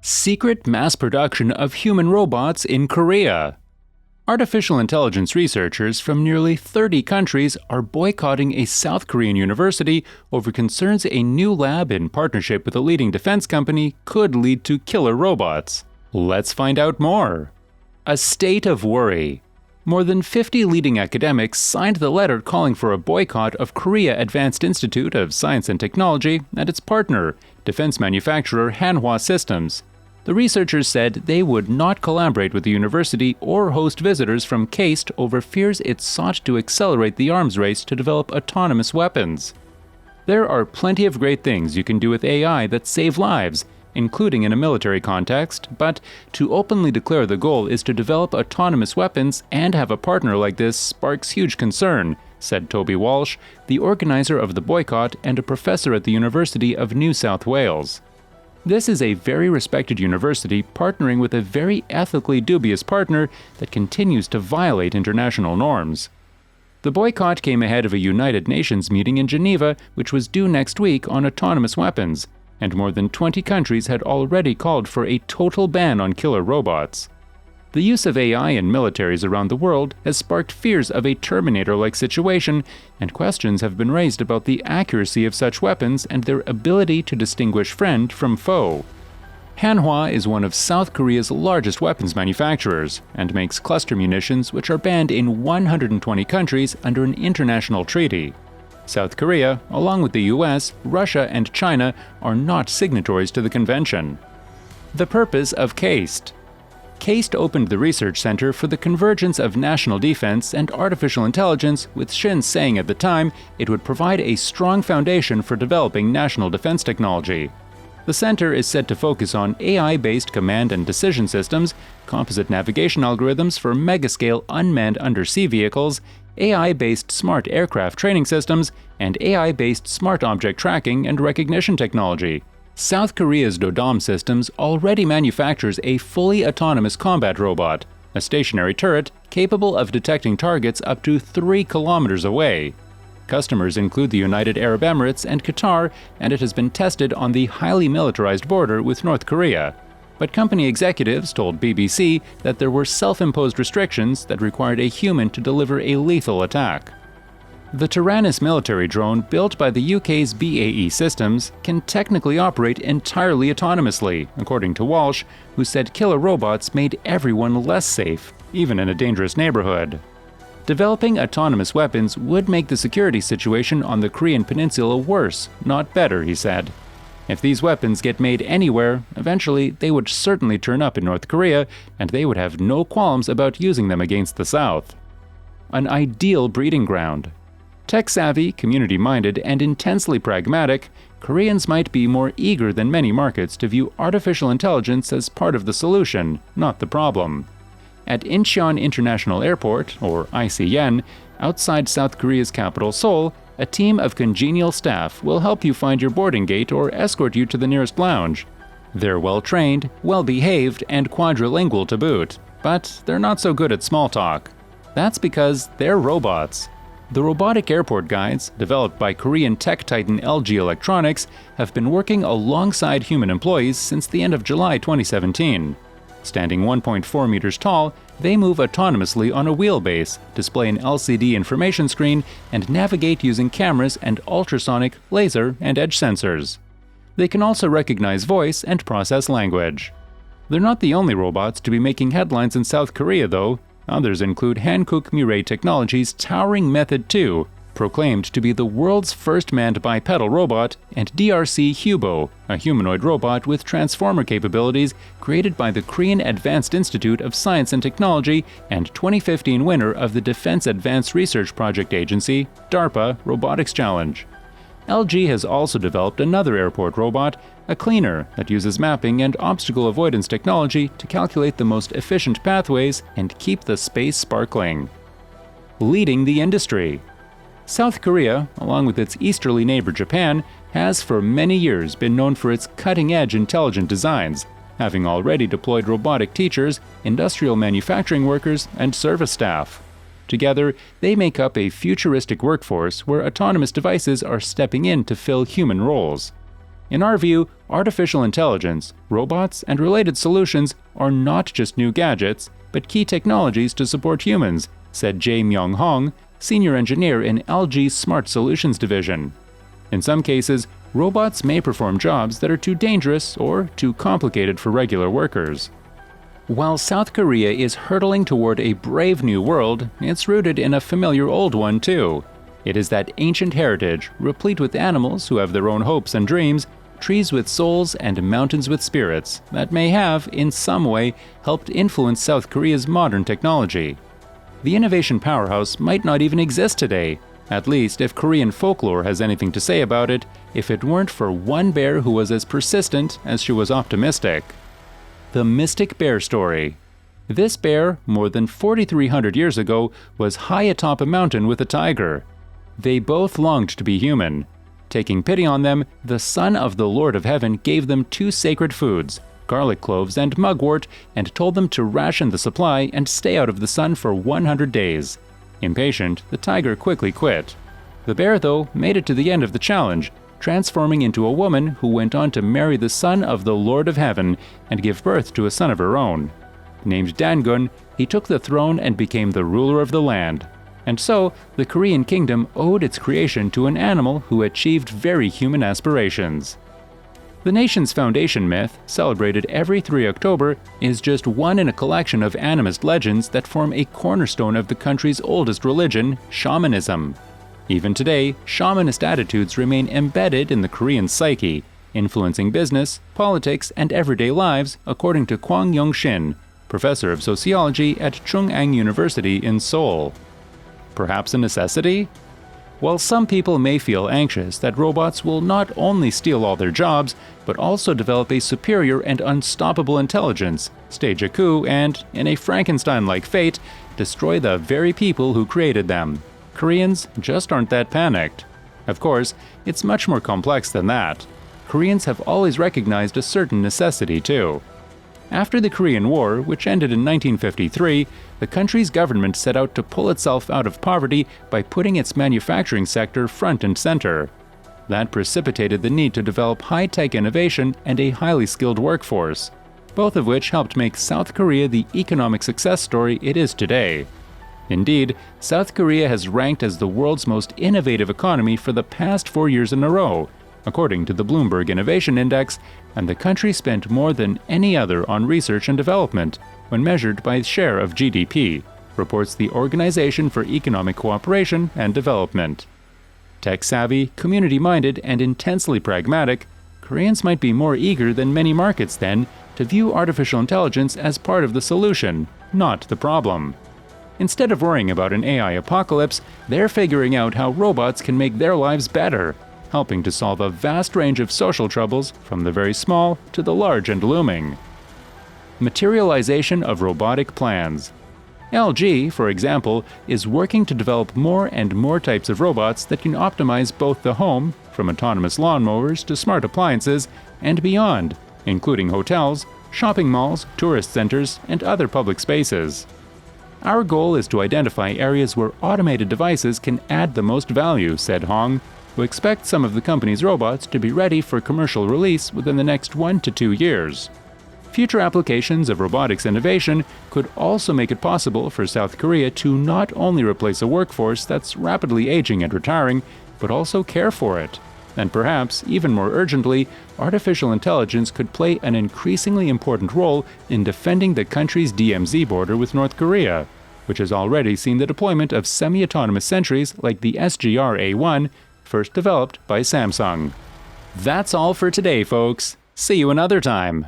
Secret mass production of human robots in Korea. Artificial intelligence researchers from nearly 30 countries are boycotting a South Korean university over concerns a new lab in partnership with a leading defense company could lead to killer robots. Let's find out more. A state of worry. More than 50 leading academics signed the letter calling for a boycott of Korea Advanced Institute of Science and Technology and its partner, defense manufacturer Hanwha Systems. The researchers said they would not collaborate with the university or host visitors from KAIST over fears it sought to accelerate the arms race to develop autonomous weapons. There are plenty of great things you can do with AI that save lives, including in a military context, but to openly declare the goal is to develop autonomous weapons and have a partner like this sparks huge concern, said Toby Walsh, the organizer of the boycott and a professor at the University of New South Wales. This is a very respected university partnering with a very ethically dubious partner that continues to violate international norms. The boycott came ahead of a United Nations meeting in Geneva, which was due next week on autonomous weapons, and more than 20 countries had already called for a total ban on killer robots. The use of AI in militaries around the world has sparked fears of a Terminator-like situation, and questions have been raised about the accuracy of such weapons and their ability to distinguish friend from foe. Hanwha is one of South Korea's largest weapons manufacturers and makes cluster munitions which are banned in 120 countries under an international treaty. South Korea, along with the US, Russia, and China, are not signatories to the convention. The purpose of KAIST. KAIST opened the research center for the convergence of national defense and artificial intelligence, with Shin saying at the time it would provide a strong foundation for developing national defense technology. The center is set to focus on AI-based command and decision systems, composite navigation algorithms for megascale unmanned undersea vehicles, AI-based smart aircraft training systems, and AI-based smart object tracking and recognition technology. South Korea's Dodam Systems already manufactures a fully autonomous combat robot, a stationary turret capable of detecting targets up to 3 kilometers away. Customers include the United Arab Emirates and Qatar, and it has been tested on the highly militarized border with North Korea. But company executives told BBC that there were self-imposed restrictions that required a human to deliver a lethal attack. The Tyrannus military drone, built by the UK's BAE Systems, can technically operate entirely autonomously, according to Walsh, who said killer robots made everyone less safe, even in a dangerous neighborhood. Developing autonomous weapons would make the security situation on the Korean peninsula worse, not better, he said. If these weapons get made anywhere, eventually they would certainly turn up in North Korea, and they would have no qualms about using them against the South. An ideal breeding ground. Tech-savvy, community-minded, and intensely pragmatic, Koreans might be more eager than many markets to view artificial intelligence as part of the solution, not the problem. At Incheon International Airport, or ICN, outside South Korea's capital Seoul, a team of congenial staff will help you find your boarding gate or escort you to the nearest lounge. They're well-trained, well-behaved, and quadrilingual to boot, but they're not so good at small talk. That's because they're robots. The robotic airport guides, developed by Korean tech titan LG Electronics, have been working alongside human employees since the end of July 2017. Standing 1.4 meters tall, they move autonomously on a wheelbase, display an LCD information screen, and navigate using cameras and ultrasonic, laser, and edge sensors. They can also recognize voice and process language. They're not the only robots to be making headlines in South Korea, though. Others include Hankook Mirai Technology's towering Method 2, proclaimed to be the world's first manned bipedal robot, and DRC Hubo, a humanoid robot with transformer capabilities created by the Korean Advanced Institute of Science and Technology and 2015 winner of the Defense Advanced Research Project Agency, DARPA, Robotics Challenge. LG has also developed another airport robot, a cleaner that uses mapping and obstacle avoidance technology to calculate the most efficient pathways and keep the space sparkling. Leading the industry. South Korea, along with its easterly neighbor Japan, has for many years been known for its cutting-edge intelligent designs, having already deployed robotic teachers, industrial manufacturing workers, and service staff. Together, they make up a futuristic workforce where autonomous devices are stepping in to fill human roles. In our view, artificial intelligence, robots, and related solutions are not just new gadgets, but key technologies to support humans, said Jae Myung-hong, senior engineer in LG's Smart Solutions division. In some cases, robots may perform jobs that are too dangerous or too complicated for regular workers. While South Korea is hurtling toward a brave new world, it's rooted in a familiar old one too. It is that ancient heritage, replete with animals who have their own hopes and dreams, trees with souls, and mountains with spirits, that may have, in some way, helped influence South Korea's modern technology. The innovation powerhouse might not even exist today, at least if Korean folklore has anything to say about it, if it weren't for one bear who was as persistent as she was optimistic. The Mystic Bear Story. This bear, more than 4,300 years ago, was high atop a mountain with a tiger. They both longed to be human. Taking pity on them, the son of the Lord of Heaven gave them 2 sacred foods, garlic cloves and mugwort, and told them to ration the supply and stay out of the sun for 100 days. Impatient, the tiger quickly quit. The bear, though, made it to the end of the challenge, transforming into a woman who went on to marry the son of the Lord of Heaven and give birth to a son of her own. Named Dangun, he took the throne and became the ruler of the land. And so, the Korean kingdom owed its creation to an animal who achieved very human aspirations. The nation's foundation myth, celebrated every 3 October, is just one in a collection of animist legends that form a cornerstone of the country's oldest religion, shamanism. Even today, shamanist attitudes remain embedded in the Korean psyche, influencing business, politics, and everyday lives, according to Kwang Young-shin, professor of sociology at Chung-Ang University in Seoul. Perhaps a necessity? While some people may feel anxious that robots will not only steal all their jobs, but also develop a superior and unstoppable intelligence, stage a coup, and, in a Frankenstein-like fate, destroy the very people who created them, Koreans just aren't that panicked. Of course, it's much more complex than that. Koreans have always recognized a certain necessity, too. After the Korean War, which ended in 1953, the country's government set out to pull itself out of poverty by putting its manufacturing sector front and center. That precipitated the need to develop high-tech innovation and a highly skilled workforce, both of which helped make South Korea the economic success story it is today. Indeed, South Korea has ranked as the world's most innovative economy for the past 4 years in a row, according to the Bloomberg Innovation Index, and the country spent more than any other on research and development when measured by share of GDP, reports the Organization for Economic Cooperation and Development. Tech-savvy, community-minded, and intensely pragmatic, Koreans might be more eager than many markets then to view artificial intelligence as part of the solution, not the problem. Instead of worrying about an AI apocalypse, they're figuring out how robots can make their lives better, helping to solve a vast range of social troubles from the very small to the large and looming. Materialization of robotic plans. LG, for example, is working to develop more and more types of robots that can optimize both the home, from autonomous lawnmowers to smart appliances, and beyond, including hotels, shopping malls, tourist centers, and other public spaces. Our goal is to identify areas where automated devices can add the most value, said Hong, who expects some of the company's robots to be ready for commercial release within the next 1 to 2 years. Future applications of robotics innovation could also make it possible for South Korea to not only replace a workforce that's rapidly aging and retiring, but also care for it. And perhaps, even more urgently, artificial intelligence could play an increasingly important role in defending the country's DMZ border with North Korea, which has already seen the deployment of semi-autonomous sentries like the SGR-A1, first developed by Samsung. That's all for today, folks. See you another time.